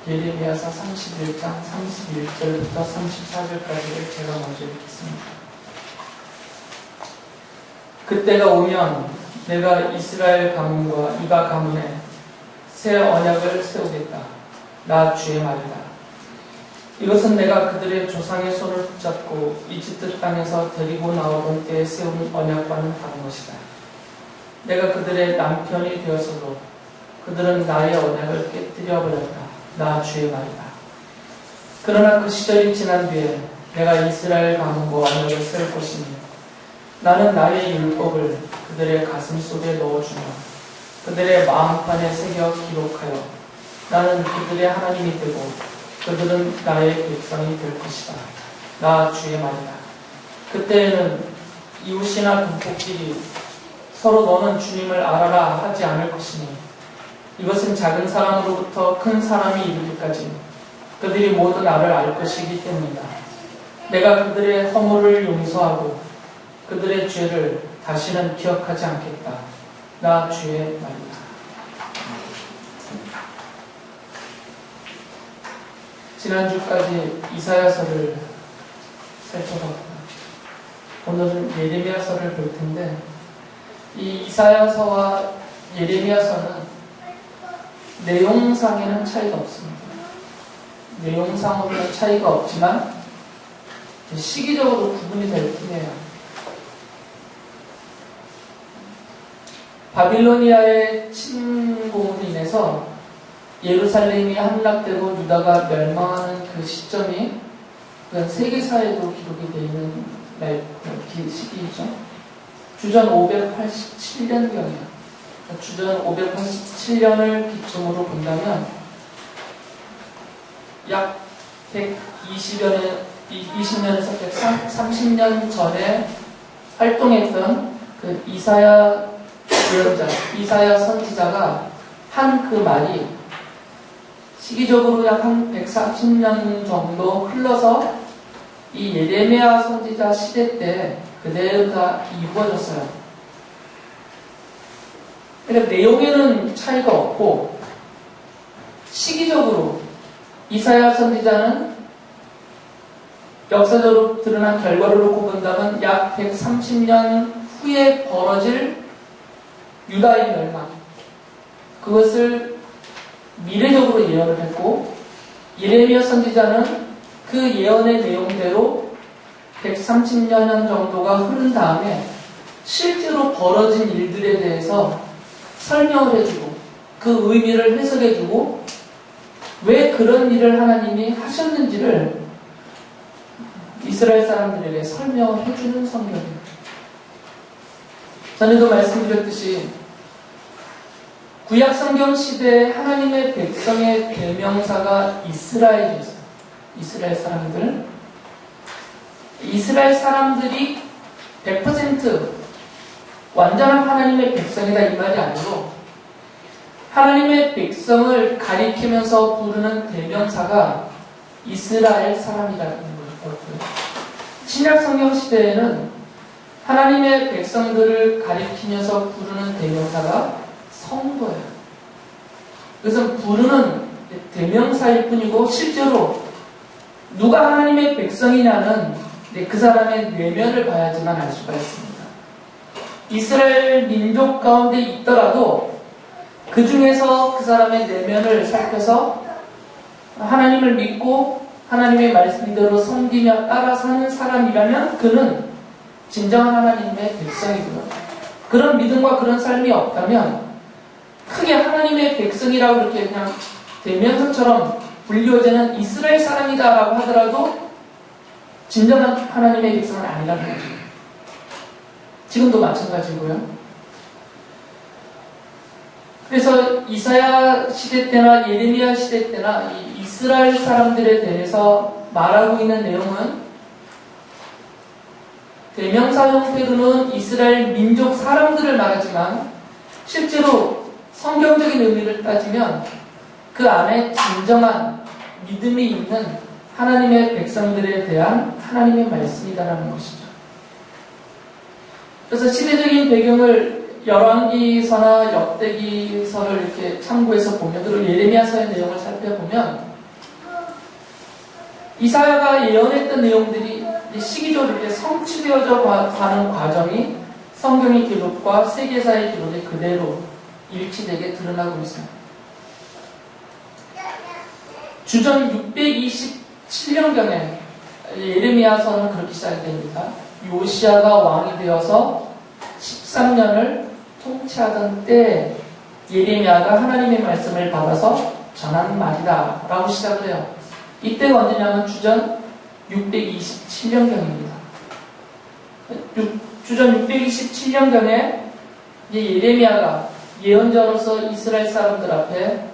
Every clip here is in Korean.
예레미야서 31장 31절부터 34절까지를 제가 먼저 읽겠습니다. 그때가 오면 내가 이스라엘 가문과 유다 가문에 새 언약을 세우겠다. 나 주의 말이다. 이것은 내가 그들의 조상의 손을 붙잡고 이집트 땅에서 데리고 나오던 때에 세운 언약과는 다른 것이다. 내가 그들의 남편이 되어서도 그들은 나의 언약을 깨뜨려 버렸다. 나 주의 말이다. 그러나 그 시절이 지난 뒤에 내가 이스라엘 가문과 언약을 세울 것이니 나는 나의 율법을 그들의 가슴 속에 넣어주며 그들의 마음판에 새겨 기록하여 나는 그들의 하나님이 되고 그들은 나의 백성이 될 것이다. 나 주의 말이다. 그때에는 이웃이나 동폭끼리 서로 너는 주님을 알아라 하지 않을 것이니 이것은 작은 사람으로부터 큰 사람이 이르기까지 그들이 모두 나를 알 것이기 때문이다. 내가 그들의 허물을 용서하고 그들의 죄를 다시는 기억하지 않겠다. 나 주의 말이다. 지난주까지 이사야서를 살펴봤고 오늘은 예레미야서를 볼 텐데 이 이사야서와 예레미야서는 내용상에는 차이가 없습니다. 내용상으로는 차이가 없지만 시기적으로 구분이 될 뿐이에요. 바빌로니아의 침공으로 인해서 예루살렘이 함락되고 유다가 멸망하는 그 시점이 세계사에도 기록이 되어 있는 시기이죠. 주전 587년경이에요. 주전 587년을 기점으로 본다면 약 120년에서 130년 전에 활동했던 그 이사야 예언자, 이사야 선지자가 한 그 말이 시기적으로 약 한 130년 정도 흘러서 이 예레미야 선지자 시대 때 그대로 다 이루어졌어요. 그러니까 내용에는 차이가 없고 시기적으로 이사야 선지자는 역사적으로 드러난 결과를 놓고 본다면 약 130년 후에 벌어질 유다의 멸망 그것을 미래적으로 예언을 했고 예레미야 선지자는 그 예언의 내용대로 130년 정도가 흐른 다음에 실제로 벌어진 일들에 대해서 설명을 해주고 그 의미를 해석해주고 왜 그런 일을 하나님이 하셨는지를 이스라엘 사람들에게 설명을 해주는 성경입니다. 전에도 말씀드렸듯이 구약 성경 시대에 하나님의 백성의 대명사가 이스라엘이었어요. 이스라엘 사람들. 이스라엘 사람들이 100% 완전한 하나님의 백성이다 이 말이 아니고 하나님의 백성을 가리키면서 부르는 대명사가 이스라엘 사람이라는 거였고요. 신약 성경 시대에는 하나님의 백성들을 가리키면서 부르는 대명사가 성도예요. 그래서 부르는 대명사일 뿐이고 실제로 누가 하나님의 백성이냐는 그 사람의 내면을 봐야지만 알 수가 있습니다. 이스라엘 민족 가운데 있더라도 그 중에서 그 사람의 내면을 살펴서 하나님을 믿고 하나님의 말씀대로 섬기며 따라 사는 사람이라면 그는 진정한 하나님의 백성이고요. 그런 믿음과 그런 삶이 없다면 크게 하나님의 백성이라고 이렇게 그냥 대명사처럼 불리워지는 이스라엘 사람이다라고 하더라도 진정한 하나님의 백성은 아니라는 거죠. 지금도 마찬가지고요. 그래서 이사야 시대 때나 예레미야 시대 때나 이 이스라엘 사람들에 대해서 말하고 있는 내용은 대명사 형태로는 이스라엘 민족 사람들을 말하지만 실제로 성경적인 의미를 따지면 그 안에 진정한 믿음이 있는 하나님의 백성들에 대한 하나님의 말씀이다라는 것이죠. 그래서 시대적인 배경을 열왕기서나 역대기서를 이렇게 참고해서 보면 그리고 예레미야서의 내용을 살펴보면 이사야가 예언했던 내용들이 시기적으로 이렇게 성취되어져 가는 과정이 성경의 기록과 세계사의 기록에 그대로 일치되게 드러나고 있습니다. 주전 627년경에 예레미야서는 그렇게 시작이 됩니다. 요시야가 왕이 되어서 13년을 통치하던 때 예레미야가 하나님의 말씀을 받아서 전하는 말이다 라고 시작을 해요. 이때가 언제냐면 주전 627년경입니다. 주전 627년경에 예레미야가 예언자로서 이스라엘 사람들 앞에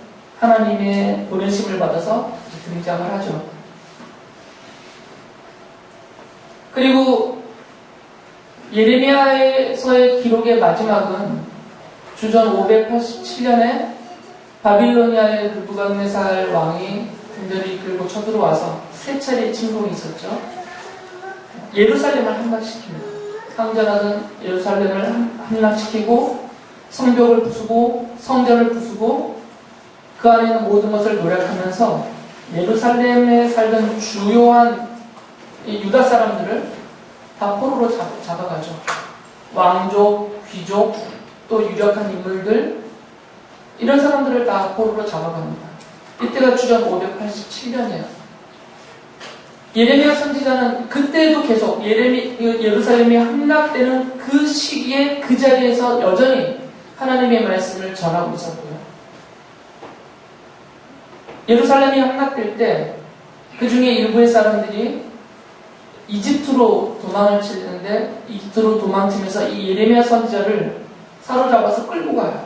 하나님의 보내심을 받아서 등장을 하죠. 그리고 예레미야서의 기록의 마지막은 주전 587년에 바빌로니아의 느부갓네살 왕이 군대를 이끌고 쳐들어와서 세 차례 침공이 있었죠. 예루살렘을 함락시킵니다. 상전하던 예루살렘을 함락시키고 성벽을 부수고 성전을 부수고 그 안에 있는 모든 것을 노략하면서 예루살렘에 살던 주요한 유다 사람들을 다 포로로 잡아가죠. 왕족, 귀족, 또 유력한 인물들 이런 사람들을 다 포로로 잡아갑니다. 이때가 주전 587년이에요. 예레미야 선지자는 그때도 계속 예루살렘이 함락되는 그 시기에 그 자리에서 여전히 하나님의 말씀을 전하고 있었고요. 예루살렘이 함락될 때 그 중에 일부의 사람들이 이집트로 도망을 치는데 이집트로 도망치면서 이 예레미야 선지자를 사로잡아서 끌고 가요.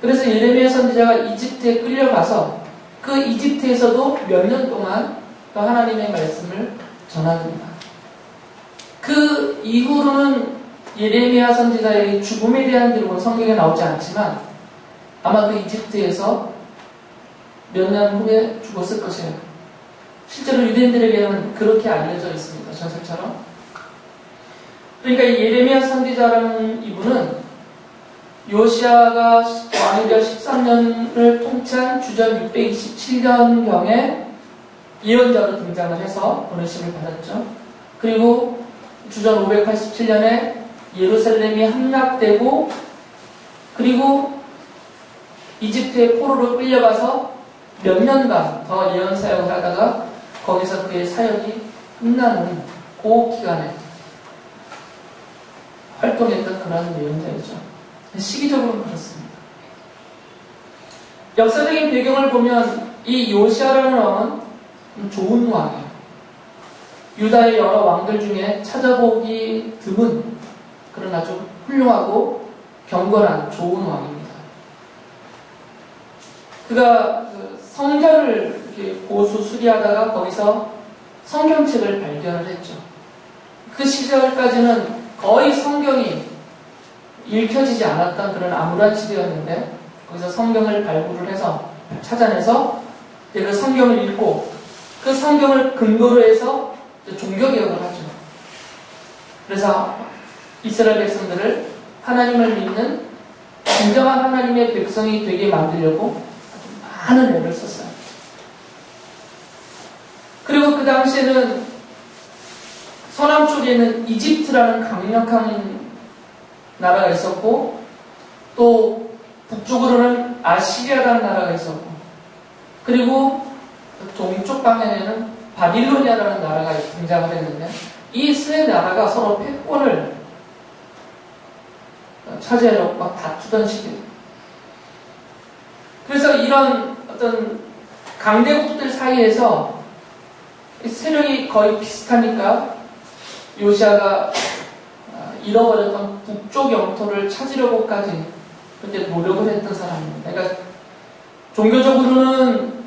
그래서 예레미야 선지자가 이집트에 끌려가서 그 이집트에서도 몇 년 동안 또 하나님의 말씀을 전합니다. 그 이후로는 예레미야 선지자의 죽음에 대한 기록은 성경에 나오지 않지만 아마 그 이집트에서 몇 년 후에 죽었을 것이에요. 실제로 유대인들에게는 그렇게 알려져 있습니다. 전설처럼. 그러니까 이 예레미야 선지자라는 이분은 요시야가 왕이 되어 13년을 통치한 주전 627년경에 예언자로 등장을 해서 보내심을 받았죠. 그리고 주전 587년에 예루살렘이 함락되고 그리고 이집트의 포로로 끌려가서 몇 년간 더 예언 사역을 하다가 거기서 그의 사역이 끝나는 그 기간에 활동했던 그런 예언자이죠. 시기적으로는 그렇습니다. 역사적인 배경을 보면 이 요시야라는 왕은 좋은 왕이에요. 유다의 여러 왕들 중에 찾아보기 드문 그런 아주 훌륭하고 경건한 좋은 왕입니다. 그가 성전을 이렇게 고수 수리하다가 거기서 성경책을 발견을 했죠. 그 시절까지는 거의 성경이 읽혀지지 않았던 그런 암울한 시대였는데 거기서 성경을 발굴을 해서 찾아내서 그 성경을 읽고 그 성경을 근거로 해서 종교개혁을 하죠. 그래서 이스라엘 백성들을 하나님을 믿는 진정한 하나님의 백성이 되게 만들려고 많은 애를 썼어요. 그리고 그 당시에는 서남쪽에는 이집트라는 강력한 나라가 있었고 또 북쪽으로는 아시리아라는 나라가 있었고 그리고 동쪽 방면에는 바빌로니아라는 나라가 등장을 했는데 이 세 나라가 서로 패권을 차지하려고 막 다투던 시기예요. 그래서 이런 어떤 강대국들 사이에서 세력이 거의 비슷하니까 요시야가 잃어버렸던 북쪽 영토를 찾으려고까지 그때 노력을 했던 사람입니다. 그러니까 종교적으로는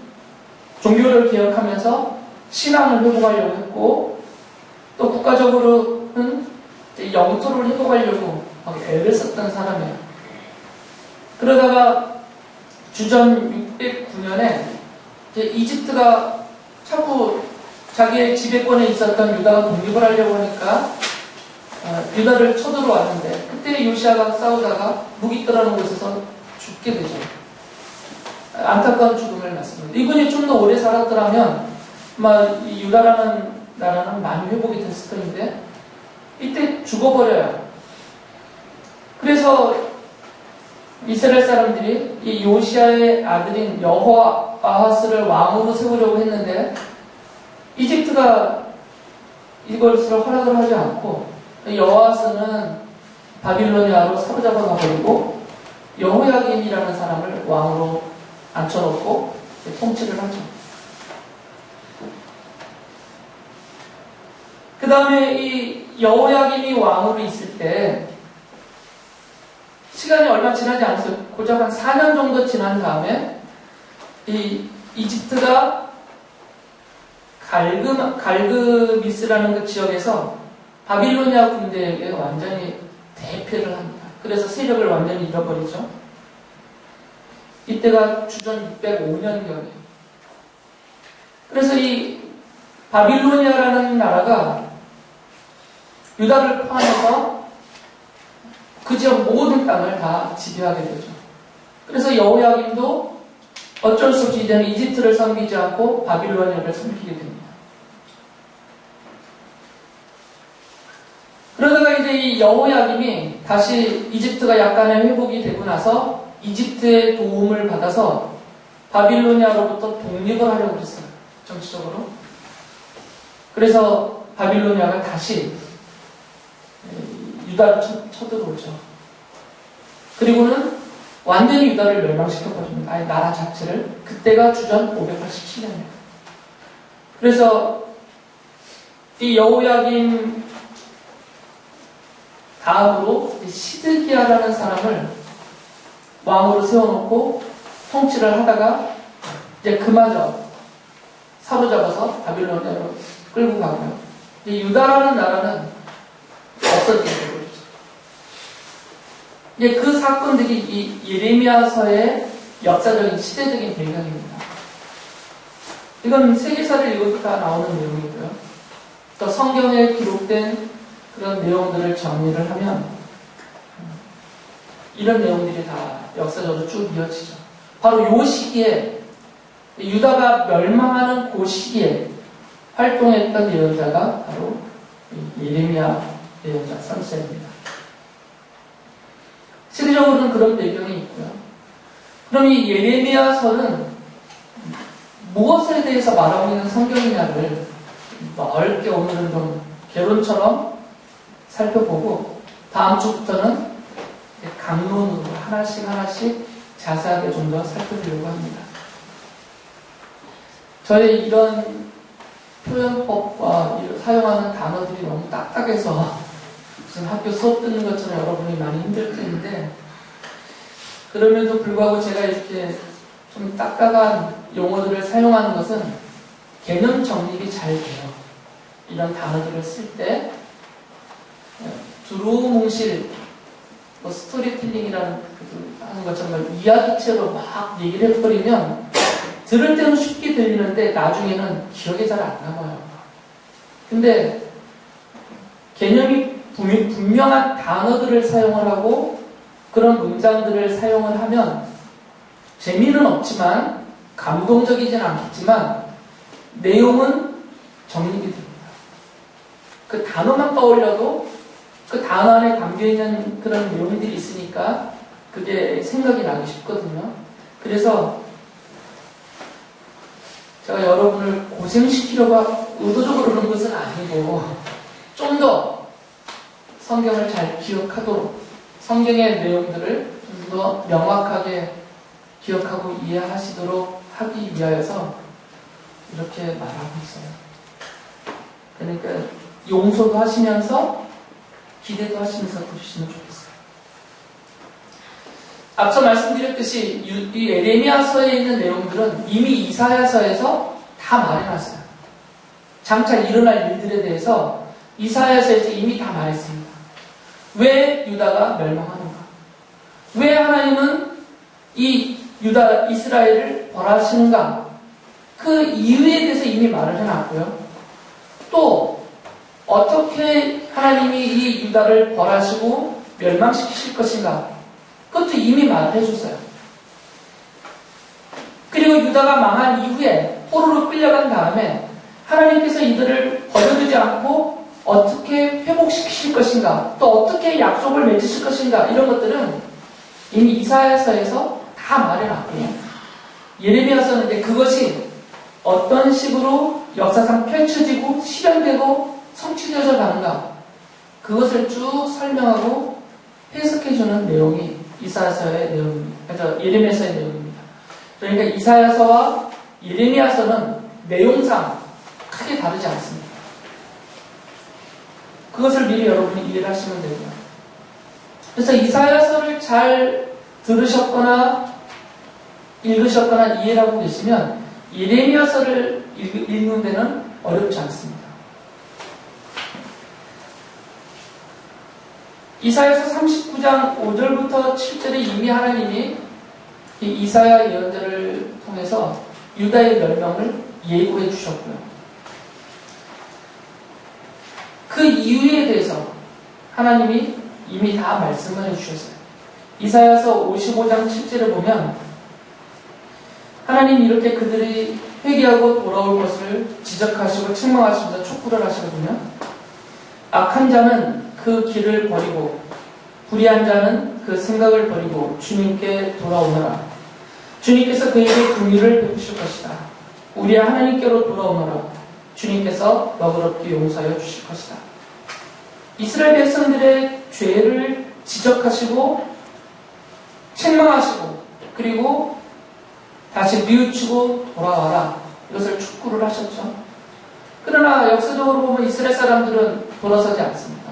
종교를 개혁하면서 신앙을 회복하려고 했고 또 국가적으로는 영토를 회복하려고 애를 썼던 사람이에요. 그러다가 주전 609년에 이집트가 자꾸 자기의 지배권에 있었던 유다가 독립을 하려고 하니까 유다를 쳐들어왔는데 그때 요시야가 싸우다가 무기 떨어놓은 곳에서 죽게 되죠. 안타까운 죽음을 맞습니다. 이분이 좀 더 오래 살았더라면 이 유다라는 나라는 많이 회복이 됐을 터인데 이때 죽어버려요. 그래서 이스라엘 사람들이 이 요시아의 아들인 여호아하스를 왕으로 세우려고 했는데 이집트가 이것을 허락을 하지 않고 여호아하스는 바빌로니아로 사로잡아 가버리고 여호야김이라는 사람을 왕으로 앉혀놓고 통치를 하죠. 그 다음에 이 여호야김이 왕으로 있을 때 시간이 얼마 지나지 않았어요. 고작 한 4년 정도 지난 다음에 이 이집트가 갈그미스라는 그 지역에서 바빌로니아 군대에게 완전히 대패를 합니다. 그래서 세력을 완전히 잃어버리죠. 이때가 주전 605년경이에요. 그래서 이 바빌로니아라는 나라가 유다를 포함해서 그 지역 모든 땅을 다 지배하게 되죠. 그래서 여호야김도 어쩔 수 없이 이제는 이집트를 섬기지 않고 바빌로니아를 섬기게 됩니다. 그러다가 이제 이 여호야김이 다시 이집트가 약간의 회복이 되고 나서 이집트의 도움을 받아서 바빌로니아로부터 독립을 하려고 했어요. 정치적으로. 그래서 바빌로니아가 다시 유다를 쳐들어오죠. 그리고는 완전히 유다를 멸망시켜버립니다. 아예 나라 자체를. 그때가 주전 587년이에요. 그래서 이 여호야김 다음으로 시드기야라는 사람을 왕으로 세워놓고 통치를 하다가 이제 그마저 사로잡아서 바빌로니아로 끌고 가고요. 유다라는 나라는 없어지게 되고 있죠. 이제 그 사건들이 이 예레미야서의 역사적인 시대적인 배경입니다. 이건 세계사를 읽으니까 나오는 내용이고요. 또 성경에 기록된 그런 내용들을 정리를 하면 이런 내용들이 다 역사적으로 쭉 이어지죠. 바로 요 시기에 유다가 멸망하는 그 시기에 활동했던 예언자가 바로 예레미야 예언자 선생입니다. 시대적으로는 그런 배경이 있고요. 그럼 이 예레미야서는 무엇에 대해서 말하고 있는 성경이냐를 넓게 오늘은 좀 개론처럼 살펴보고 다음 주부터는 강론으로 하나씩 자세하게 좀 더 살펴보려고 합니다. 저의 이런 표현법과 사용하는 단어들이 너무 딱딱해서 무슨 학교 수업 듣는 것처럼 여러분이 많이 힘들 텐데 그럼에도 불구하고 제가 이렇게 좀 딱딱한 용어들을 사용하는 것은 개념 정립이 잘 돼요. 이런 단어들을 쓸 때 두루뭉실 스토리텔링이라는 하는 것처럼 이야기체로 막 얘기를 해버리면 들을 때는 쉽게 들리는데 나중에는 기억에 잘 안 남아요. 근데 개념이 분명한 단어들을 사용을 하고 그런 문장들을 사용을 하면 재미는 없지만 감동적이진 않겠지만 내용은 정립이 됩니다. 그 단어만 떠올려도 그 단어 안에 담겨있는 그런 내용들이 있으니까 그게 생각이 나기 쉽거든요. 그래서 제가 여러분을 고생시키려고 의도적으로 그런 것은 아니고 좀 더 성경을 잘 기억하도록 성경의 내용들을 좀 더 명확하게 기억하고 이해하시도록 하기 위하여서 이렇게 말하고 있어요. 그러니까 용서도 하시면서 기대도 하시면서 들으시면 좋겠어요. 앞서 말씀드렸듯이 이 예레미야서에 있는 내용들은 이미 이사야서에서 다 말해놨어요. 장차 일어날 일들에 대해서 이사야서에서 이미 다 말했습니다. 왜 유다가 멸망하는가? 왜 하나님은 이 유다 이스라엘을 벌하시는가? 그 이유에 대해서 이미 말을 해놨고요. 또 어떻게 하나님이 이 유다를 벌하시고 멸망시키실 것인가? 그것도 이미 말을 해줬어요. 그리고 유다가 망한 이후에 포로로 끌려간 다음에 하나님께서 이들을 버려두지 않고 어떻게 회복시키실 것인가, 또 어떻게 약속을 맺으실 것인가, 이런 것들은 이미 이사야서에서 다 말해놨고요. 예레미야서는 이제 그것이 어떤 식으로 역사상 펼쳐지고 실현되고 성취되어져 가는가, 그것을 쭉 설명하고 해석해주는 내용이 이사야서의 내용입니다. 그래서 예레미야서의 내용입니다. 그러니까 이사야서와 예레미야서는 내용상 크게 다르지 않습니다. 그것을 미리 여러분이 이해를 하시면 되고요. 그래서 이사야서를 잘 들으셨거나 읽으셨거나 이해를 하고 계시면 예레미야서를 읽는 데는 어렵지 않습니다. 이사야서 39장 5절부터 7절에 이미 하나님이 이 이사야 예언자를 통해서 유다의 멸망을 예고해 주셨고요. 그 이유에 대해서 하나님이 이미 다 말씀을 해주셨어요. 이사야서 55장 7절을 보면 하나님이 이렇게 그들이 회개하고 돌아올 것을 지적하시고 책망하시면서 촉구를 하시거든요. 악한 자는 그 길을 버리고 불의한 자는 그 생각을 버리고 주님께 돌아오너라. 주님께서 그에게 긍휼을 베푸실 것이다. 우리 하나님께로 돌아오너라. 주님께서 너그럽게 용서하여 주실 것이다. 이스라엘 백성들의 죄를 지적하시고 책망하시고 그리고 다시 뉘우치고 돌아와라. 이것을 촉구를 하셨죠. 그러나 역사적으로 보면 이스라엘 사람들은 돌아서지 않습니다.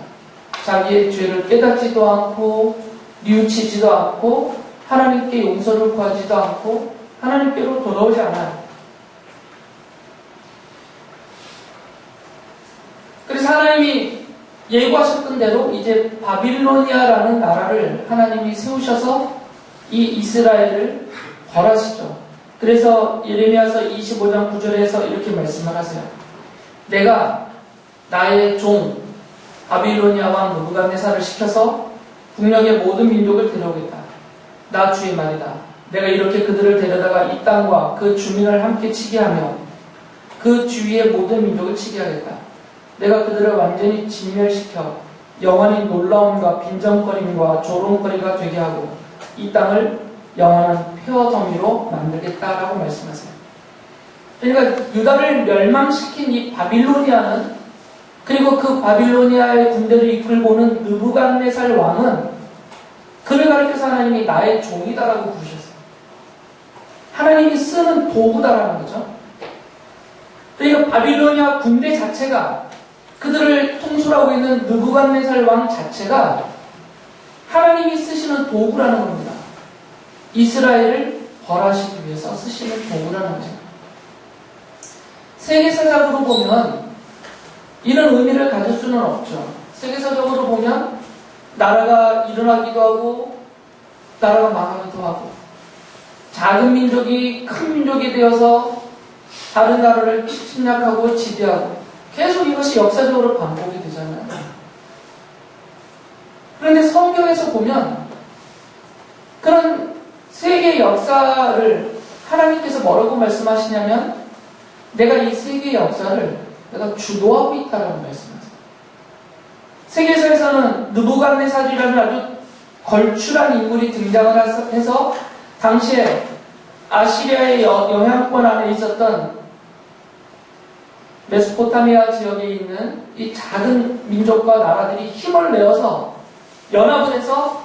자기의 죄를 깨닫지도 않고 뉘우치지도 않고 하나님께 용서를 구하지도 않고 하나님께로 돌아오지 않아요. 그래서 하나님이 예고하셨던 대로 이제 바빌로니아라는 나라를 하나님이 세우셔서 이 이스라엘을 벌하시죠. 그래서 예레미야서 25장 9절에서 이렇게 말씀을 하세요. 내가 나의 종 바빌로니아 왕 느부갓네살을 시켜서 북녘의 모든 민족을 데려오겠다. 나 주의 말이다. 내가 이렇게 그들을 데려다가 이 땅과 그 주민을 함께 치게 하며 그 주위의 모든 민족을 치게 하겠다. 내가 그들을 완전히 진멸시켜 영원히 놀라움과 빈정거림과 조롱거리가 되게 하고 이 땅을 영원한 폐허더미로 만들겠다라고 말씀하세요. 그러니까 유다를 멸망시킨 이 바빌로니아는, 그리고 그 바빌로니아의 군대를 이끌고 오는 느부갓네살 왕은 그를 가리켜서 하나님이 나의 종이다라고 부르셨어요. 하나님이 쓰는 도구다라는 거죠. 그러니까 바빌로니아 군대 자체가, 그들을 통솔하고 있는 느부갓네살 왕 자체가 하나님이 쓰시는 도구라는 겁니다. 이스라엘을 벌하시기 위해서 쓰시는 도구라는 거죠. 세계사적으로 보면 이런 의미를 가질 수는 없죠. 세계사적으로 보면 나라가 일어나기도 하고 나라가 망하기도 하고 작은 민족이 큰 민족이 되어서 다른 나라를 침략하고 지배하고 계속 이것이 역사적으로 반복이 되잖아요. 그런데 성경에서 보면 그런 세계 역사를 하나님께서 뭐라고 말씀하시냐면 내가 이 세계 역사를 내가 주도하고 있다라고 말씀하세요. 세계사에서는 느부갓네살이라는 아주 걸출한 인물이 등장을 해서 당시에 아시리아의 영향권 안에 있었던 메소포타미아 지역에 있는 이 작은 민족과 나라들이 힘을 내어서 연합을 해서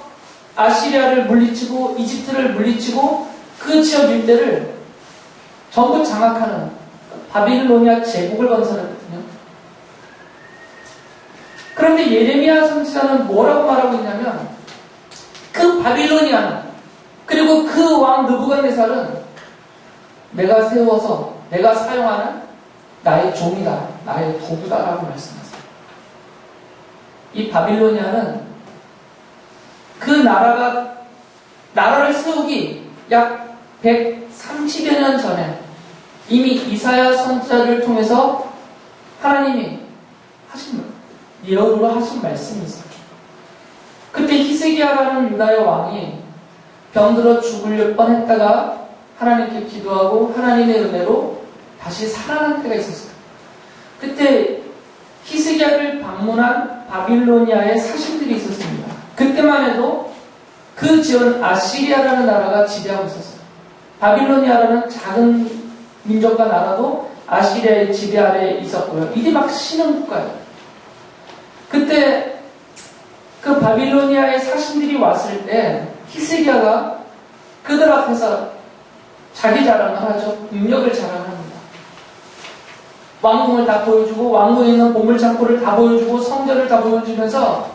아시리아를 물리치고 이집트를 물리치고 그 지역 일대를 전부 장악하는 바빌로니아 제국을 건설했거든요. 그런데 예레미야 선지자는 뭐라고 말하고 있냐면 그 바빌로니아는, 그리고 그 왕 느부갓네살은 내가 세워서 내가 사용하는 나의 종이다, 나의 도구다라고 말씀하세요. 이 바빌로니아는 그 나라를 세우기 약 130여 년 전에 이미 이사야 선지자를 통해서 하나님이 예언으로 하신 말씀이 있어요. 그때 히스기야라는 유다의 왕이 병들어 죽을 뻔했다가 하나님께 기도하고 하나님의 은혜로 다시 살아난 때가 있었어요. 그때 히스기야를 방문한 바빌로니아의 사신들이 있었습니다. 그때만 해도 그 지역은 아시리아라는 나라가 지배하고 있었어요. 바빌로니아라는 작은 민족과 나라도 아시리아의 지배 아래에 있었고요. 이게 막 신흥 국가예요. 그때 그 바빌로니아의 사신들이 왔을 때 히스기야가 그들 앞에서 자기 자랑을 하죠. 능력을 자랑합니다. 왕궁을 다 보여주고 왕궁에 있는 보물창고를 다 보여주고 성전을 다 보여주면서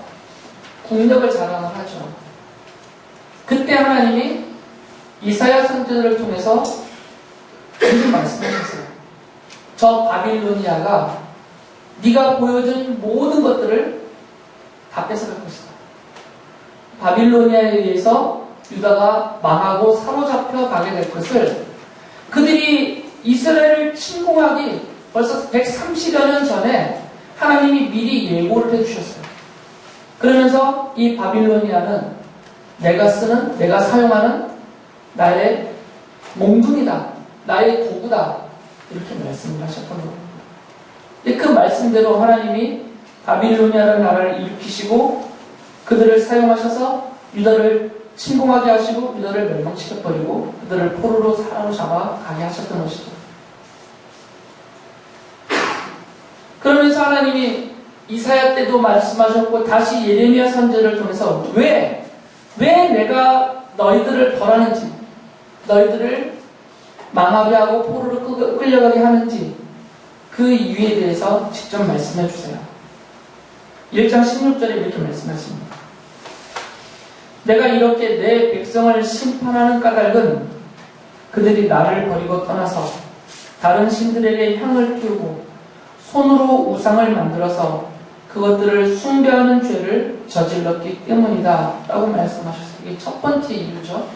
국력을 자랑을 하죠. 그때 하나님이 이사야 선지자를 통해서 이렇게 말씀하셨어요. 저 바빌로니아가 네가 보여준 모든 것들을 다 뺏어갈 것이다. 바빌로니아에 의해서 유다가 망하고 사로잡혀 가게 될 것을 그들이 이스라엘을 침공하기 벌써 130여 년 전에 하나님이 미리 예고를 해주셨어요. 그러면서 이 바빌로니아는 내가 사용하는 나의 몽둥이다. 나의 도구다. 이렇게 말씀을 하셨던 겁니다. 그 말씀대로 하나님이 바빌로니아라는 나라를 일으키시고 그들을 사용하셔서 유다를 침공하게 하시고 유다를 멸망시켜버리고 그들을 포로로 사로잡아 가게 하셨던 것이죠. 그러면서 하나님이 이사야 때도 말씀하셨고 다시 예레미야 선지자를 통해서 왜 내가 너희들을 벌하는지 너희들을 망하게 하고 포로로 끌려가게 하는지 그 이유에 대해서 직접 말씀해 주세요. 1장 16절에 이렇게 말씀하십니다. 내가 이렇게 내 백성을 심판하는 까닭은 그들이 나를 버리고 떠나서 다른 신들에게 향을 피우고 손으로 우상을 만들어서 그것들을 숭배하는 죄를 저질렀기 때문이다 라고 말씀하셨어요. 이게 첫 번째 이유죠.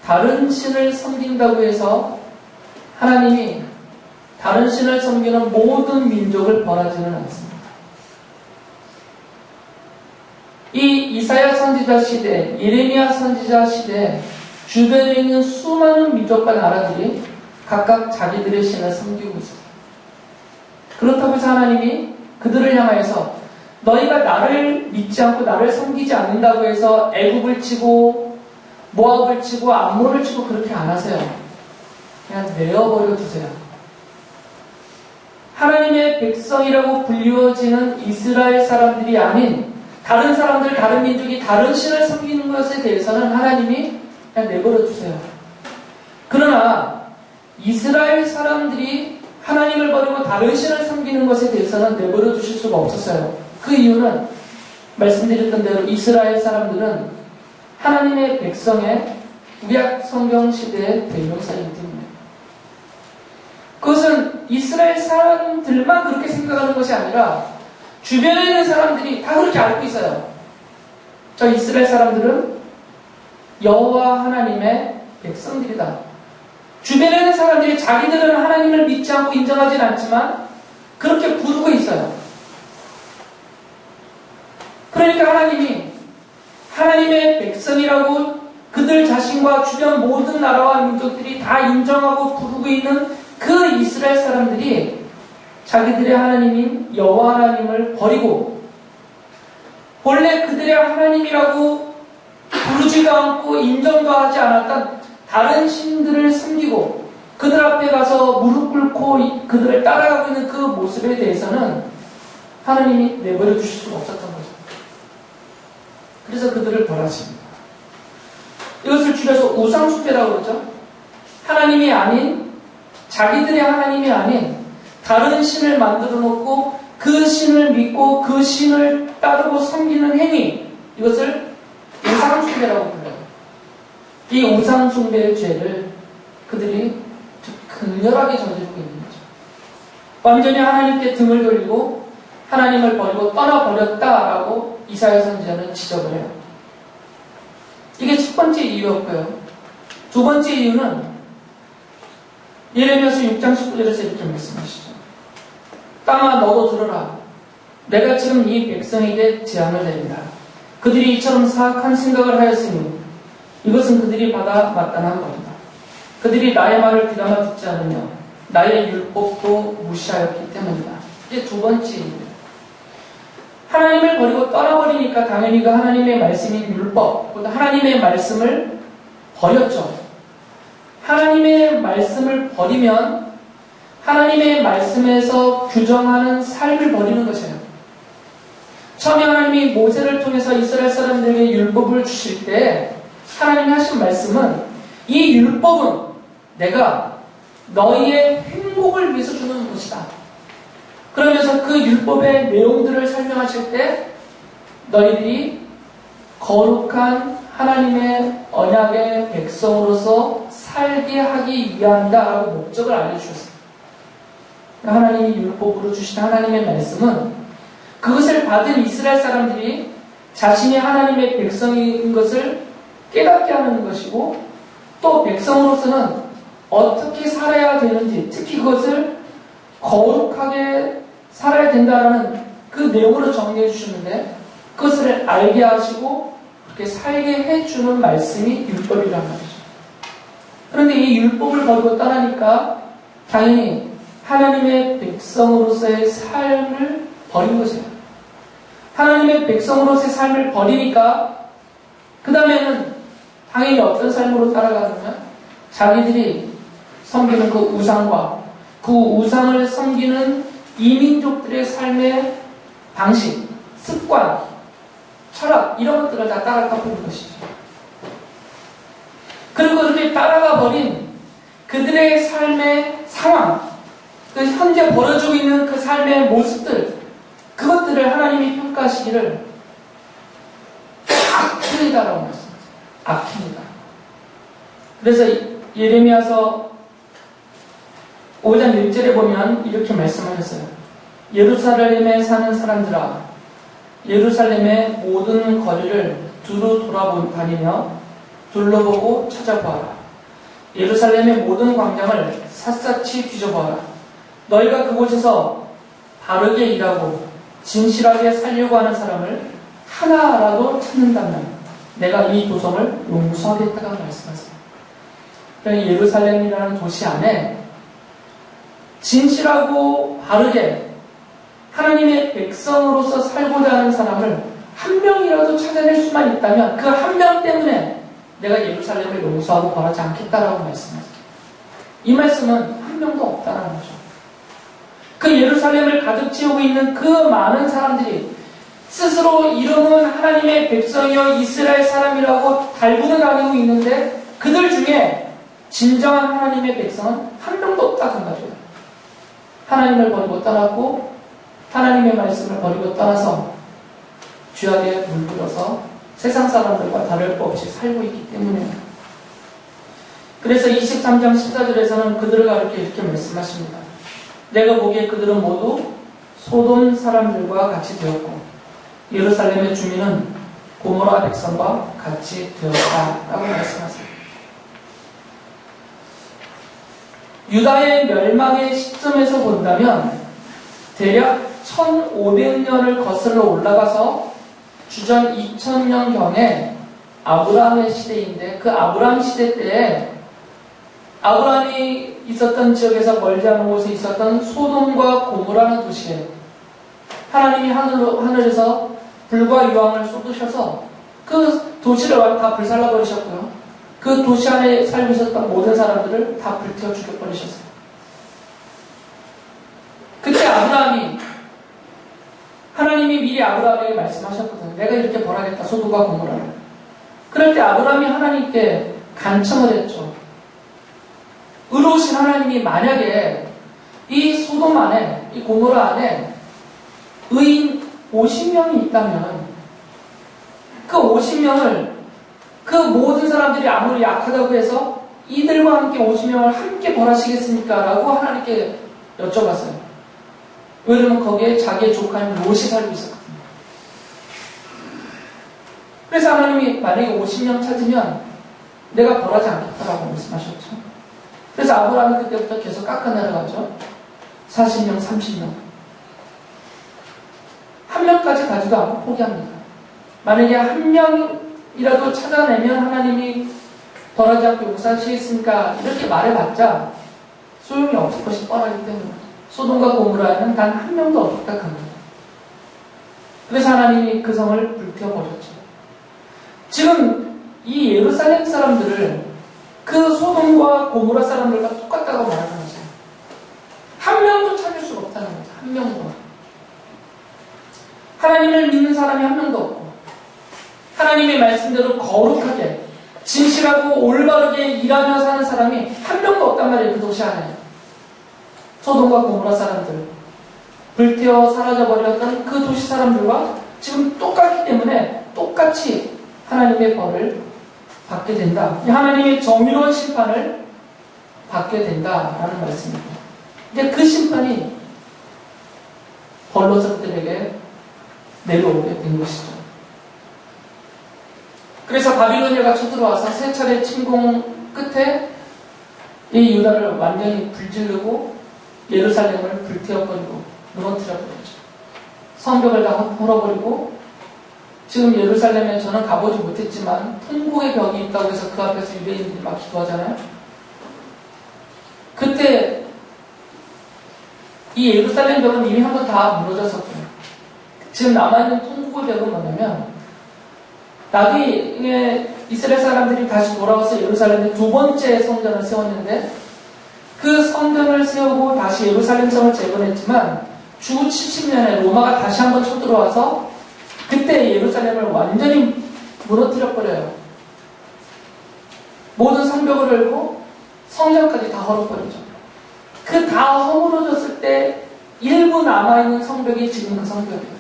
다른 신을 섬긴다고 해서 하나님이 다른 신을 섬기는 모든 민족을 벌하지는 않습니다. 이 이사야 선지자 시대, 예레미야 선지자 시대 주변에 있는 수많은 민족과 나라들이 각각 자기들의 신을 섬기고 있습니다. 그렇다고 해서 하나님이 그들을 향하여서 너희가 나를 믿지 않고 나를 섬기지 않는다고 해서 애굽을 치고 모압을 치고 암몬을 치고 그렇게 안 하세요. 그냥 내어버려 두세요. 하나님의 백성이라고 불리워지는 이스라엘 사람들이 아닌 다른 사람들, 다른 민족이 다른 신을 섬기는 것에 대해서는 하나님이 그냥 내버려 두세요. 그러나 이스라엘 사람들이 하나님을 버리고 다른 신을 섬기는 것에 대해서는 내버려 두실 수가 없었어요. 그 이유는 말씀드렸던 대로 이스라엘 사람들은 하나님의 백성의 구약 성경 시대의 대명사이기 때문에 그것은 이스라엘 사람들만 그렇게 생각하는 것이 아니라 주변에 있는 사람들이 다 그렇게 알고 있어요. 저 이스라엘 사람들은 여호와 하나님의 백성들이다. 주변에 있는 사람들이 자기들은 하나님을 믿지 않고 인정하진 않지만 그렇게 부르고 있어요. 그러니까 하나님이 하나님의 백성이라고 그들 자신과 주변 모든 나라와 민족들이 다 인정하고 부르고 있는 그 이스라엘 사람들이 자기들의 하나님인 여호와 하나님을 버리고 본래 그들의 하나님이라고 부르지도 않고 인정도 하지 않았던 다른 신들을 섬기고 그들 앞에 가서 무릎 꿇고 그들을 따라가고 있는 그 모습에 대해서는 하나님이 내버려 두실 수가 없었던 거죠. 그래서 그들을 벌하십니다. 이것을 줄여서 우상숭배라고 그러죠. 하나님이 아닌 자기들의 하나님이 아닌 다른 신을 만들어 놓고 그 신을 믿고 그 신을 따르고 섬기는 행위, 이것을 우상숭배라고 불러요. 이 우상숭배의 죄를 그들이 극렬하게 저지르고 있는 거죠. 완전히 하나님께 등을 돌리고 하나님을 버리고 떠나버렸다라고 이사야 선지자는 지적을 해요. 이게 첫 번째 이유였고요. 두 번째 이유는 예레미야서 6장 19절에서 이렇게 말씀하시죠. 땅아 너도 들어라. 내가 지금 이 백성에게 재앙을 내린다. 그들이 이처럼 사악한 생각을 하였으니 이것은 그들이 받아 마땅한 겁니다. 그들이 나의 말을 귀담아 듣지 않으며 나의 율법도 무시하였기 때문이다. 이게 두 번째입니다. 하나님을 버리고 떠나버리니까 당연히 그 하나님의 말씀인 율법, 하나님의 말씀을 버렸죠. 하나님의 말씀을 버리면 하나님의 말씀에서 규정하는 삶을 버리는 것이에요. 처음에 하나님이 모세를 통해서 이스라엘 사람들에게 율법을 주실 때 하나님이 하신 말씀은 이 율법은 내가 너희의 행복을 위해서 주는 것이다. 그러면서 그 율법의 내용들을 설명하실 때 너희들이 거룩한 하나님의 언약의 백성으로서 살게 하기 위한다라고 목적을 알려주셨습니다. 하나님이 율법으로 주신 하나님의 말씀은 그것을 받은 이스라엘 사람들이 자신이 하나님의 백성인 것을 깨닫게 하는 것이고 또 백성으로서는 어떻게 살아야 되는지 특히 그것을 거룩하게 살아야 된다는 그 내용으로 정리해 주셨는데 그것을 알게 하시고 그렇게 살게 해주는 말씀이 율법이란 말이죠. 그런데 이 율법을 버리고 떠나니까 당연히 하나님의 백성으로서의 삶을 버린 것이에요. 하나님의 백성으로서의 삶을 버리니까 그 다음에는 당연히 어떤 삶으로 따라가느냐 자기들이 섬기는 그 우상과 그 우상을 섬기는 이민족들의 삶의 방식, 습관, 철학 이런 것들을 다 따라가 버린 것이죠. 그리고 그렇게 따라가 버린 그들의 삶의 상황, 그 현재 벌어지고 있는 그 삶의 모습들 그것들을 하나님이 평가하시기를 악행이다라고 말씀하세요. 악행이다. 그래서 예레미야서 5장 1절에 보면 이렇게 말씀하셨어요. 예루살렘에 사는 사람들아 예루살렘의 모든 거리를 두루 돌아다니며 둘러보고 찾아보아라. 예루살렘의 모든 광장을 샅샅이 뒤져보아라. 너희가 그곳에서 바르게 일하고 진실하게 살려고 하는 사람을 하나라도 찾는다면 내가 이 도성을 용서하겠다고 말씀하세요. 그러니까 예루살렘이라는 도시 안에 진실하고 바르게 하나님의 백성으로서 살고자 하는 사람을 한 명이라도 찾아낼 수만 있다면 그 한 명 때문에 내가 예루살렘을 용서하고 벌하지 않겠다라고 말씀하세요. 이 말씀은 한 명도 없다는 거죠. 그 예루살렘을 가득 채우고 있는 그 많은 사람들이 스스로 이름은 하나님의 백성이여 이스라엘 사람이라고 달고는 다니고 있는데 그들 중에 진정한 하나님의 백성은 한 명도 없다는 거죠. 하나님을 버리고 떠났고 하나님의 말씀을 버리고 떠나서 죄악에 물들어서 세상 사람들과 다를 것 없이 살고 있기 때문에 그래서 23장 14절에서는 그들을 가르쳐 이렇게 말씀하십니다. 내가 보기에 그들은 모두 소돔 사람들과 같이 되었고 예루살렘의 주민은 고모라 백성과 같이 되었다라고 말씀하십니다. 유다의 멸망의 시점에서 본다면 대략 1500년을 거슬러 올라가서 주전 2000년경에 아브라함의 시대인데 그 아브라함 시대 때에 아브라함이 있었던 지역에서 멀지 않은 곳에 있었던 소돔과 고모라는 도시에 하나님이 하늘에서 불과 유황을 쏟으셔서 그 도시를 다 불살라버리셨고요. 그 도시 안에 살고 있었던 모든 사람들을 다 불태워 죽여버리셨어요. 그때 아브라함이 하나님이 미리 아브라함에게 말씀하셨거든요. 내가 이렇게 벌하겠다. 소돔과 고모라를. 그럴 때 아브라함이 하나님께 간청을 했죠. 의로우신 하나님이 만약에 이 소돔 안에, 이 고모라 안에 의인 50명이 있다면 그 50명을 그 모든 사람들이 아무리 약하다고 해서 이들과 함께 50명을 함께 벌하시겠습니까? 라고 하나님께 여쭤봤어요. 왜냐면 거기에 자기의 조카인 롯이 살고 있었거든요. 그래서 하나님이 만약에 50명 찾으면 내가 벌하지 않겠다라고 말씀하셨죠. 그래서 아브라함이 그때부터 계속 깎아 내려가죠. 40명, 30명. 한 명까지 가지도 않고 포기합니다. 만약에 한 명이라도 찾아내면 하나님이 벌하지 않고 용서하시겠습니까? 이렇게 말해봤자 소용이 없을 것이 뻔하기 때문에 소돔과 고모라에는 단 한 명도 없었다 합니다. 그래서 하나님이 그 성을 불태워버렸죠. 지금 이 예루살렘 사람들을 그 소돔과 고모라 사람들과 똑같다고 말하는 거죠. 한 명도 찾을 수가 없다는 거죠. 한 명도. 하나님을 믿는 사람이 한 명도 없고 하나님의 말씀대로 거룩하게 진실하고 올바르게 일하며 사는 사람이 한 명도 없단 말이에요. 그 도시 안에. 소돔과 고모라 사람들, 불태워 사라져버렸던 그 도시 사람들과 지금 똑같기 때문에 똑같이 하나님의 벌을 받게 된다. 하나님의 정의로운 심판을 받게 된다라는 말씀입니다. 근데 그 심판이 벌로서들에게 내려오게 된 것이죠. 그래서 바빌로니아가 쳐들어와서 세 차례 침공 끝에 이 유다를 완전히 불지르고 예루살렘을 불태워버리고 무너뜨려버렸죠. 성벽을 다 헐어버리고 지금 예루살렘에 저는 가보지 못했지만 통곡의 벽이 있다고 해서 그 앞에서 유대인들이 막 기도하잖아요. 그때 이 예루살렘 벽은 이미 한번 다 무너졌었고요. 지금 남아있는 통곡의 벽은 뭐냐면 나중에 이스라엘 사람들이 다시 돌아와서 예루살렘에 두 번째 성전을 세웠는데 그 성전을 세우고 다시 예루살렘 성을 재건했지만 주 70년에 로마가 다시 한번 쳐들어와서 그때 예루살렘을 완전히 무너뜨려버려요. 모든 성벽을 열고 성전까지 다 헐어버리죠. 그 다 허물어졌을 때 일부 남아있는 성벽이 지금 그 성벽이에요.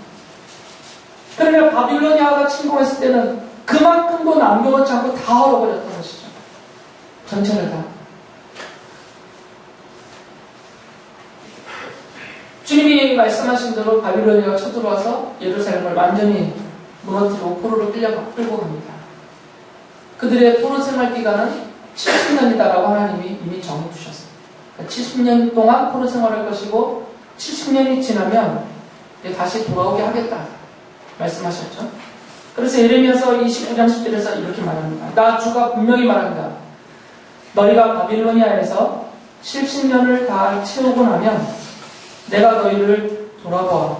그러니까 바빌로니아가 침공했을 때는 그만큼도 남겨놓지 않고 다 헐어버렸던 것이죠. 전체를 다. 주님이 말씀하신 대로 바빌로니아가 쳐들어와서 예루살렘을 완전히 무너뜨리고 포로로 끌고 갑니다. 그들의 포로 생활 기간은 70년이다라고 하나님이 이미 정해주셨습니다. 그러니까 70년 동안 포로 생활할 것이고 70년이 지나면 다시 돌아오게 하겠다 말씀하셨죠. 그래서 예레미야서 29장 10절에서 이렇게 말합니다. 나 주가 분명히 말합니다. 너희가 바빌로니아에서 70년을 다 채우고 나면 내가 너희를 돌아보아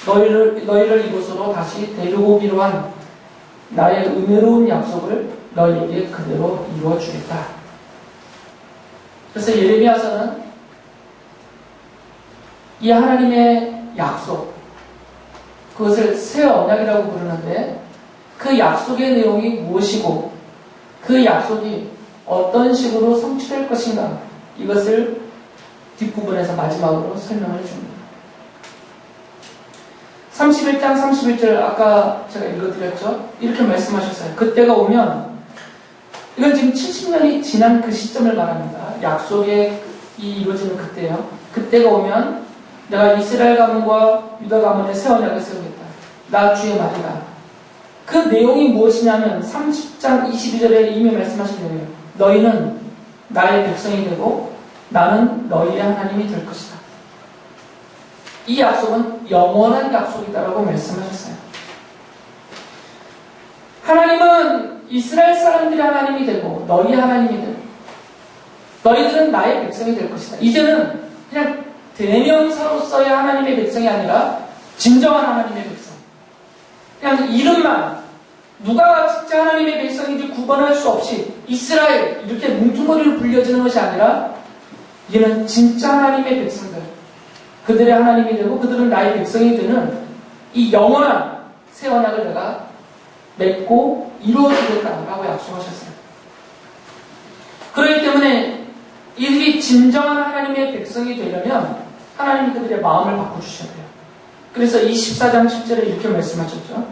너희를 이곳으로 다시 데리고 오기로 한 나의 은혜로운 약속을 너희에게 그대로 이루어주겠다. 그래서 예레미야서는 이 하나님의 약속, 그것을 새 언약이라고 부르는데 그 약속의 내용이 무엇이고 그 약속이 어떤 식으로 성취될 것인가, 이것을 뒷부분에서 마지막으로 설명을 줍니다. 31장 31절 아까 제가 읽어드렸죠? 이렇게 말씀하셨어요. 그때가 오면, 이건 지금 70년이 지난 그 시점을 말합니다. 약속이 이루어지는 그때요. 그때가 오면 내가 이스라엘 가문과 유다 가문의 새 언약을 세우겠다. 나 주의 말이다. 그 내용이 무엇이냐면 30장 22절에 이미 말씀하신 내용이에요. 너희는 나의 백성이 되고 나는 너희의 하나님이 될 것이다. 이 약속은 영원한 약속이다라고 말씀하셨어요. 하나님은 이스라엘 사람들의 하나님이 되고 너희의 하나님이 되고 너희들은 나의 백성이 될 것이다. 이제는 그냥 대명사로서의 하나님의 백성이 아니라 진정한 하나님의 백성. 그냥 이름만, 누가 진짜 하나님의 백성인지 구분할 수 없이 이스라엘 이렇게 뭉뚱그리로 불려지는 것이 아니라 이는 진짜 하나님의 백성들, 그들의 하나님이 되고 그들은 나의 백성이 되는 이 영원한 새 언약을 내가 맺고 이루어주겠다라고 약속하셨어요. 그렇기 때문에 이들이 진정한 하나님의 백성이 되려면 하나님이 그들의 마음을 바꿔주셔야 돼요. 그래서 24장 10절에 이렇게 말씀하셨죠.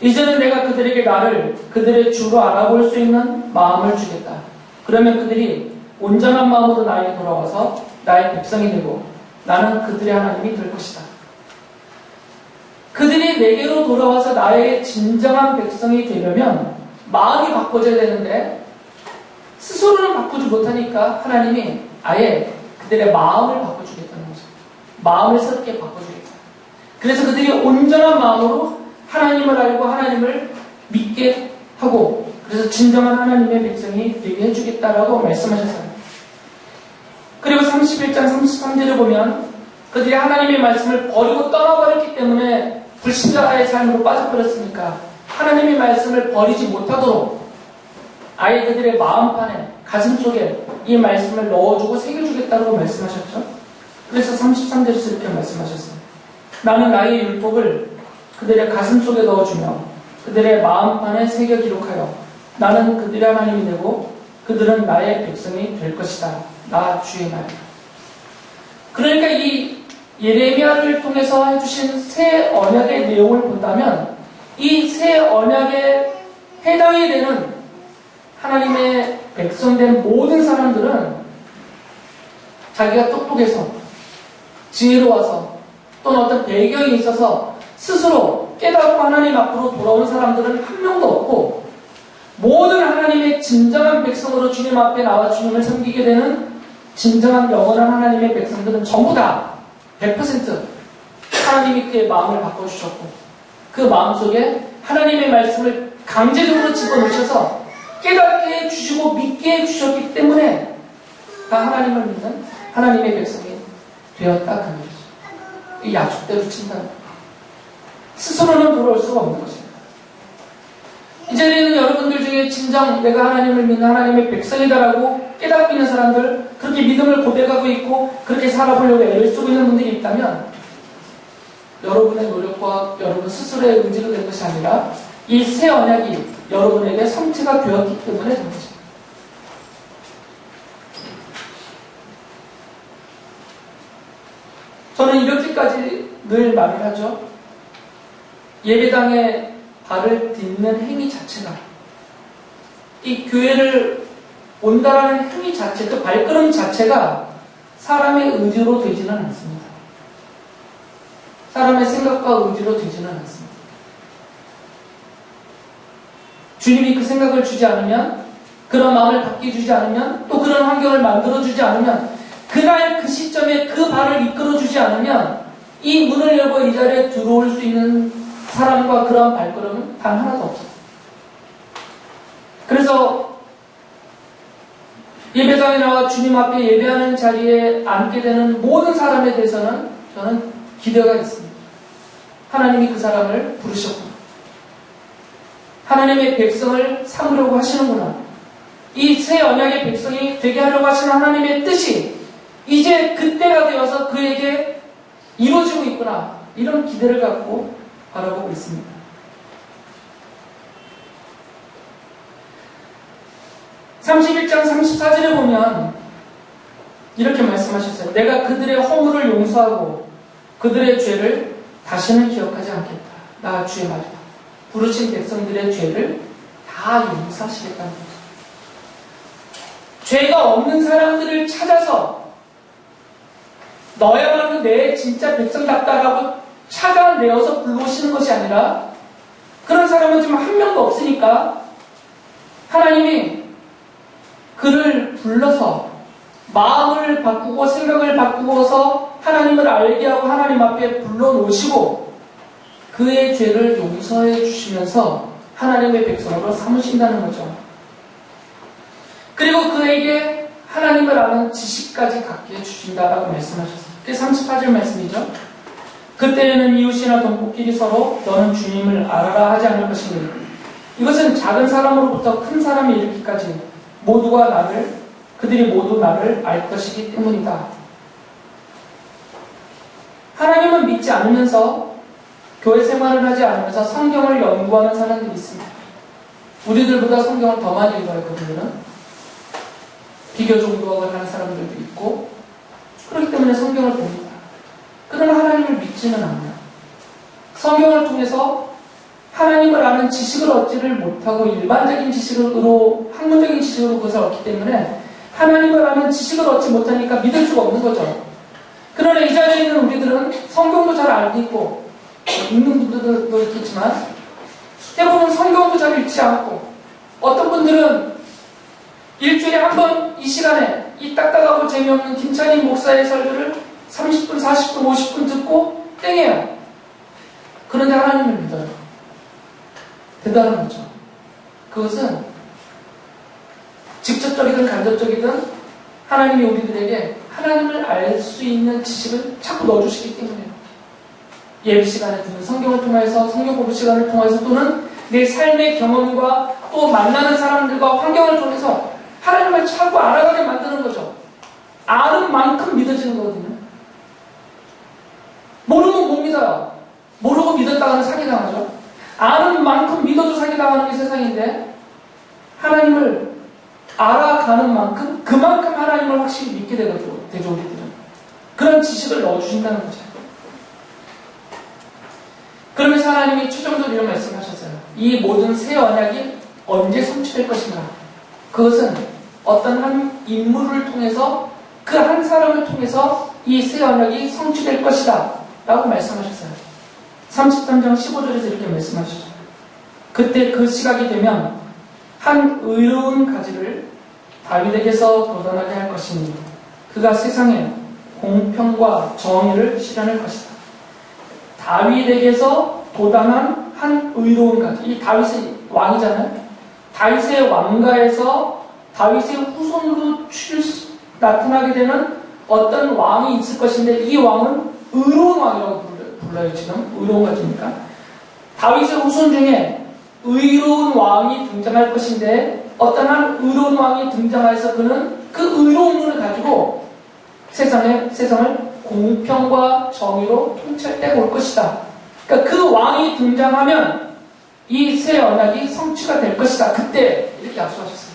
이제는 내가 그들에게 나를 그들의 주로 알아볼 수 있는 마음을 주겠다. 그러면 그들이 온전한 마음으로 나에게 돌아와서 나의 백성이 되고 나는 그들의 하나님이 될 것이다. 그들이 내게로 돌아와서 나의 진정한 백성이 되려면 마음이 바꿔져야 되는데 스스로는 바꾸지 못하니까 하나님이 아예 그들의 마음을 바꿔주겠다는 거죠. 마음을 새롭게 바꿔주겠다. 그래서 그들이 온전한 마음으로 하나님을 알고 하나님을 믿게 하고 그래서 진정한 하나님의 백성이 되게 해주겠다라고 말씀하셨어요. 그리고 31장 33절에 보면 그들이 하나님의 말씀을 버리고 떠나버렸기 때문에 불신자의 삶으로 빠져버렸으니까 하나님의 말씀을 버리지 못하도록 아예 그들의 마음판에 가슴속에 이 말씀을 넣어주고 새겨주겠다고 말씀하셨죠. 그래서 33절에서 이렇게 말씀하셨어요. 나는 나의 율법을 그들의 가슴속에 넣어주며 그들의 마음판에 새겨 기록하여 나는 그들의 하나님이 되고 그들은 나의 백성이 될 것이다. 나 주의 말이다. 그러니까 이 예레미야를 통해서 해주신 새 언약의 내용을 본다면 이 새 언약에 해당이 되는 하나님의 백성된 모든 사람들은 자기가 똑똑해서 지혜로워서 또는 어떤 배경이 있어서 스스로 깨닫고 하나님 앞으로 돌아온 사람들은 한 명도 없고 모든 하나님의 진정한 백성으로 주님 앞에 나와 주님을 섬기게 되는 진정한 영원한 하나님의 백성들은 전부 다 100% 하나님이 그의 마음을 바꿔주셨고 그 마음속에 하나님의 말씀을 강제적으로 집어넣으셔서 깨닫게 해주시고 믿게 해주셨기 때문에 다 하나님을 믿는 하나님의 백성이 되었다 그 말이죠. 이 약속대로 친다는 거예요. 스스로는 돌아올 수가 없는 것입니다. 이 자리에는 여러분들 중에 진정 내가 하나님을 믿는 하나님의 백성이다라고 깨닫고 있는 사람들, 그렇게 믿음을 고백하고 있고 그렇게 살아보려고 애를 쓰고 있는 분들이 있다면 여러분의 노력과 여러분 스스로의 의지로 된 것이 아니라 이 새 언약이 여러분에게 성취가 되었기 때문에 된 것입니다. 저는 이렇게까지 늘 말을 하죠. 예배당에 발을 딛는 행위 자체가 이 교회를 온다라는 행위 자체, 그 발걸음 자체가 사람의 의지로 되지는 않습니다. 사람의 생각과 의지로 되지는 않습니다. 주님이 그 생각을 주지 않으면, 그런 마음을 갖게 주지 않으면, 또 그런 환경을 만들어주지 않으면, 그날 그 시점에 그 발을 이끌어주지 않으면 이 문을 열고 이 자리에 들어올 수 있는 사람과 그런 발걸음은 단 하나도 없어요. 그래서 예배당에 나와 주님 앞에 예배하는 자리에 앉게 되는 모든 사람에 대해서는 저는 기대가 있습니다. 하나님이 그 사람을 부르셨구나. 하나님의 백성을 삼으려고 하시는구나. 이 새 언약의 백성이 되게 하려고 하시는 하나님의 뜻이 이제 그때가 되어서 그에게 이루어지고 있구나. 이런 기대를 갖고 바라보고 있습니다. (31장 34절에) 보면 이렇게 말씀하셨어요. 내가 그들의 허물을 용서하고 그들의 죄를 다시는 기억하지 않겠다. 나 주의 말이다. 부르신 백성들의 죄를 다 용서하시겠다는 거죠. 죄가 없는 사람들을 찾아서 너야말로 내 진짜 백성답다라고 찾아내어서 불러오시는 것이 아니라 그런 사람은 지금 한 명도 없으니까 하나님이 그를 불러서 마음을 바꾸고 생각을 바꾸어서 하나님을 알게 하고 하나님 앞에 불러놓으시고 그의 죄를 용서해 주시면서 하나님의 백성으로 삼으신다는 거죠. 그리고 그에게 하나님을 아는 지식까지 갖게 해주신다라고 말씀하셨어요. 그게 34절 말씀이죠. 그때에는 이웃이나 동포끼리 서로 너는 주님을 알아라 하지 않을 것이니 이것은 작은 사람으로부터 큰 사람이 이르기까지 그들이 모두 나를 알 것이기 때문이다. 하나님은 믿지 않으면서 교회 생활을 하지 않으면서 성경을 연구하는 사람들이 있습니다. 우리들보다 성경을 더 많이 읽어요. 그들은 비교 종교학을 하는 사람들도 있고 그렇기 때문에 성경을 봅니다. 그러나 하나님을 믿지는 않아요. 성경을 통해서 하나님을 아는 지식을 얻지를 못하고 일반적인 지식으로 학문적인 지식으로 그것을 얻기 때문에 하나님을 아는 지식을 얻지 못하니까 믿을 수가 없는 거죠. 그러나 이 자리에 있는 우리들은 성경도 잘 알고 있고 읽는 분들도 있겠지만 대부분 성경도 잘 읽지 않고 어떤 분들은 일주일에 한 번 이 시간에 이 딱딱하고 재미없는 김찬희 목사의 설교를 30분, 40분, 50분 듣고 땡해요. 그런데 하나님을 믿어요. 대단한 거죠. 그것은 직접적이든 간접적이든 하나님이 우리들에게 하나님을 알 수 있는 지식을 자꾸 넣어주시기 때문에요. 예배 시간에 듣는 성경을 통해서, 성경 공부 시간을 통해서, 또는 내 삶의 경험과 또 만나는 사람들과 환경을 통해서 하나님을 자꾸 알아가게 만드는 거죠. 아는 만큼 믿어지는 거거든요. 모르면 못 믿어요. 모르고 믿었다가는 사기당하죠. 아는 만큼 믿어도 사기당하는 게 세상인데, 하나님을 알아가는 만큼 그만큼 하나님을 확실히 믿게 되죠, 우리들은. 그런 지식을 넣어주신다는 거죠. 그러면서 하나님이 최종적으로 이런 말씀을 하셨어요. 이 모든 새 언약이 언제 성취될 것인가? 그것은 어떤 한 인물을 통해서, 그 한 사람을 통해서 이 새 언약이 성취될 것이다 라고 말씀하셨어요. 33장 15절에서 이렇게 말씀하셨죠. 그때 그 시각이 되면 한 의로운 가지를 다윗에게서 돋아나게 할 것이니 그가 세상에 공평과 정의를 실현할 것이다. 다윗에게서 돋아난 한 의로운 가지. 이 다윗의 왕이잖아요. 다윗의 왕가에서 다윗의 후손으로 나타나게 되는 어떤 왕이 있을 것인데, 이 왕은 의로운 왕이라고 불러요. 지금 의로운 가지니까. 다윗의 후손 중에 의로운 왕이 등장할 것인데, 어떤 한 의로운 왕이 등장해서 그는 그 의로운 눈을 가지고 세상을 공평과 정의로 통치할 때가 올 것이다. 그러니까 그 왕이 등장하면 이 새 언약이 성취가 될 것이다. 그때 이렇게 약속하셨어요.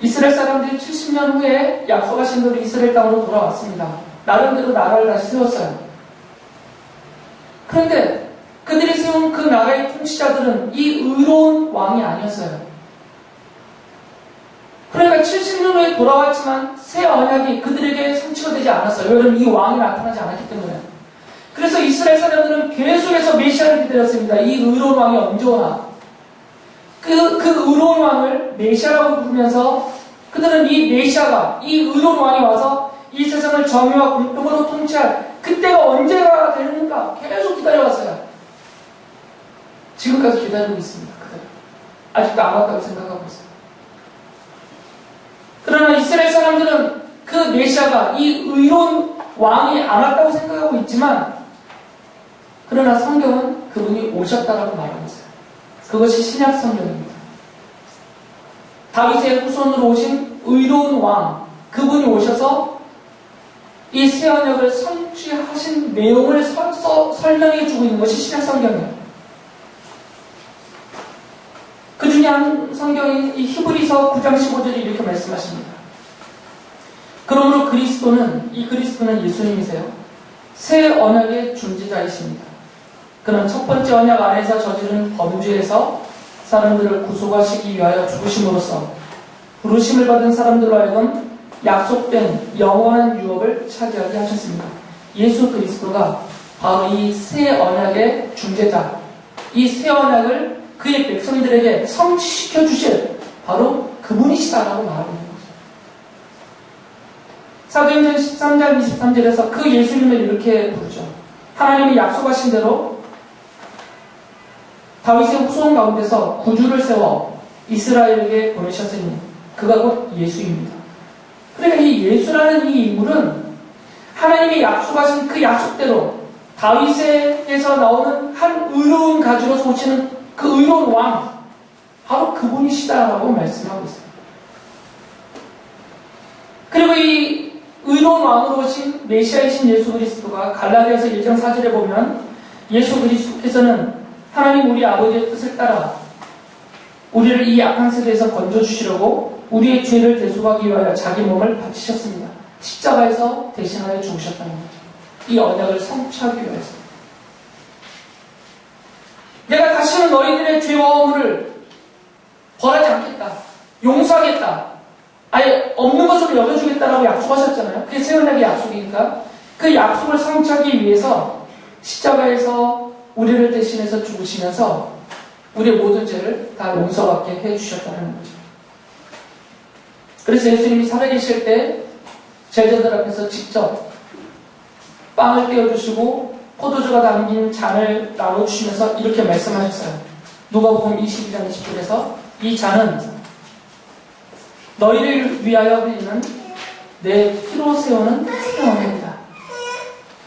이스라엘 사람들이 70년 후에 약속하신 대로 이스라엘 땅으로 돌아왔습니다. 나름대로 나라를 다시 세웠어요. 그런데 그들이 세운 그 나라의 통치자들은 이 의로운 왕이 아니었어요. 그러니까 70년 후에 돌아왔지만 새 언약이 그들에게 성취가 되지 않았어요. 왜냐하면 이 왕이 나타나지 않았기 때문에. 그래서 이스라엘 사람들은 계속해서 메시아를 기다렸습니다. 이 의로운 왕이 언제 오나. 그 의로운 왕을 메시아라고 부르면서 그들은 이 메시아가, 이 의로운 왕이 와서 이 세상을 정의와 공평으로 통치할 그때가 언제가 되는가 계속 기다려왔어요. 지금까지 기다리고 있습니다. 그들. 아직도 안 왔다고 생각하고 있어요. 그러나 이스라엘 사람들은 그 메시아가, 이 의로운 왕이 안 왔다고 생각하고 있지만, 그러나 성경은 그분이 오셨다라고 말하고 있어요. 그것이 신약 성경입니다. 다윗의 후손으로 오신 의로운 왕, 그분이 오셔서 이 새 언약을 성취하신 내용을 설명해 주고 있는 것이 신약 성경이에요. 그 중에 한 성경인 이 히브리서 9장 15절이 이렇게 말씀하십니다. 그러므로 그리스도는 예수님이세요. 새 언약의 중지자이십니다. 그는 첫 번째 언약 안에서 저지른 범죄에서 사람들을 구속하시기 위하여 죽으심으로써 부르심을 받은 사람들로 하여금 약속된 영원한 유업을 차지하게 하셨습니다. 예수 그리스도가 바로 이 새 언약의 중재자, 이 새 언약을 그의 백성들에게 성취시켜 주실 바로 그분이시다라고 말하고 있는 거죠. 사도행전 13장 23절에서 그 예수님을 이렇게 부르죠. 하나님이 약속하신 대로 다윗의 후손 가운데서 구주를 세워 이스라엘에게 보내셨으니 그가 곧 예수입니다. 그러니까 이 예수라는 이 인물은 하나님이 약속하신 그 약속대로 다윗에게서 나오는 한 의로운 가지로서 오시는 그 의로운 왕, 바로 그분이시다라고 말씀하고 있습니다. 그리고 이 의로운 왕으로 오신 메시아이신 예수 그리스도가 갈라디아서 1장 4절에 보면 예수 그리스도께서는 하나님 우리 아버지의 뜻을 따라 우리를 이 악한 세대에서 건져주시려고 우리의 죄를 대속하기 위하여 자기 몸을 바치셨습니다. 십자가에서 대신하여 죽으셨다는 거죠. 이 언약을 성취하기 위해서. 내가 다시는 너희들의 죄와 허물을 벌하지 않겠다. 용서하겠다. 아예 없는 것으로 여겨주겠다라고 약속하셨잖아요. 그게 새 언약의 약속이니까. 그 약속을 성취하기 위해서 십자가에서 우리를 대신해서 죽으시면서 우리의 모든 죄를 다 용서받게 해주셨다는 거죠. 그래서 예수님이 살아계실 때 제자들 앞에서 직접 빵을 떼어주시고 포도주가 담긴 잔을 나눠주시면서 이렇게 말씀하셨어요. 누가복음 22장 20절에서 이 잔은 너희를 위하여 흘리는 내 피로 세우는 새 언약이다.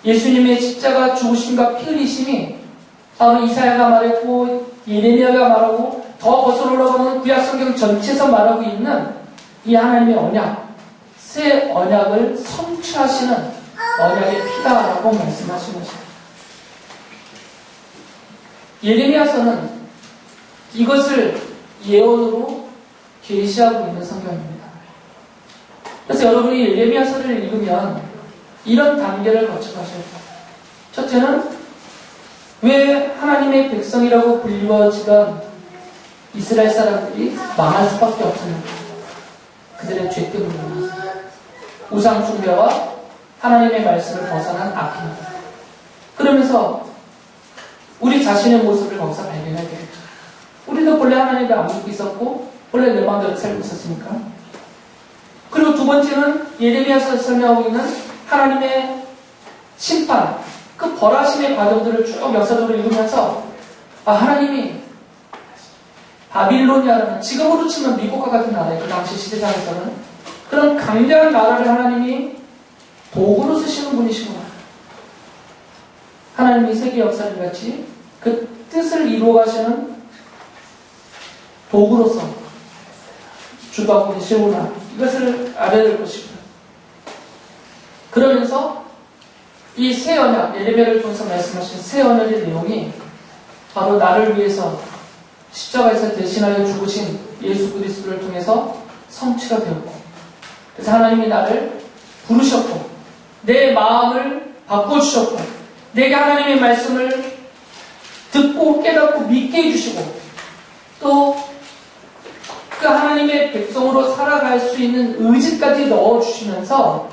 예수님의 십자가 죽으심과 피 흘리심이 바로 이사야가 말했고 예레미야가 말하고 더 거슬러 올라가는 구약성경 전체에서 말하고 있는 이 하나님의 언약, 새 언약을 성취하시는 언약의 피다라고 말씀하신 것입니다. 예레미야서는 이것을 예언으로 계시하고 있는 성경입니다. 그래서 여러분이 예레미야서를 읽으면 이런 단계를 거쳐가셔야 돼요. 첫째는 왜 하나님의 백성이라고 불리워지던 이스라엘 사람들이 망할 수밖에 없었는가? 그들의 죄 때문입니다. 우상 숭배와 하나님의 말씀을 벗어난 악행. 그러면서 우리 자신의 모습을 거기서 발견하게 돼요. 우리도 본래 하나님을 안 믿고 있었고 본래 내 마음대로 살고 있었으니까. 그리고 두 번째는 예레미야서 설명하고 있는 하나님의 심판, 그 벌하심의 과정들을 쭉 역사적으로 읽으면서 하나님이 바빌로니아라는 지금으로 치면 미국과 같은 나라의 그 당시 시대상에서는 그런 강대한 나라를 하나님이 도구로 쓰시는 분이시구나. 하나님이 세계 역사를 같이 그 뜻을 이루어가시는 도구로서 주도하고 계시구나. 이것을 알아야 될 것이고요. 그러면서 이 새 언약, 예레미야를 통해서 말씀하신 새 언약의 내용이 바로 나를 위해서 십자가에서 대신하여 죽으신 예수 그리스도를 통해서 성취가 되었고, 그래서 하나님이 나를 부르셨고 내 마음을 바꿔주셨고 내게 하나님의 말씀을 듣고 깨닫고 믿게 해주시고 또 그 하나님의 백성으로 살아갈 수 있는 의지까지 넣어주시면서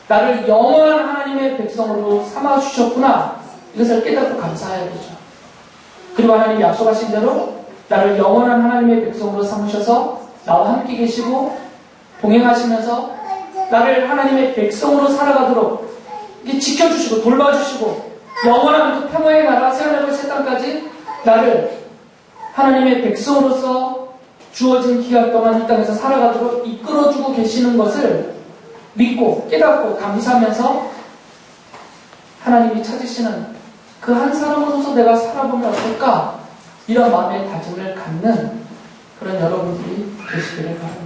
나를 영원한 하나님의 백성으로 삼아주셨구나. 이것을 깨닫고 감사해야 되죠. 그리고 하나님이 약속하신 대로 나를 영원한 하나님의 백성으로 삼으셔서 나와 함께 계시고 동행하시면서 나를 하나님의 백성으로 살아가도록 지켜주시고 돌봐주시고 영원한 그 평화의 나라 새하늘과 새 땅까지 나를 하나님의 백성으로서 주어진 기간 동안 이 땅에서 살아가도록 이끌어주고 계시는 것을 믿고 깨닫고 감사하면서 하나님이 찾으시는 그 한 사람으로서 내가 살아보면 어떨까? 이런 마음의 다짐을 갖는 그런 여러분들이 되시기를 바랍니다.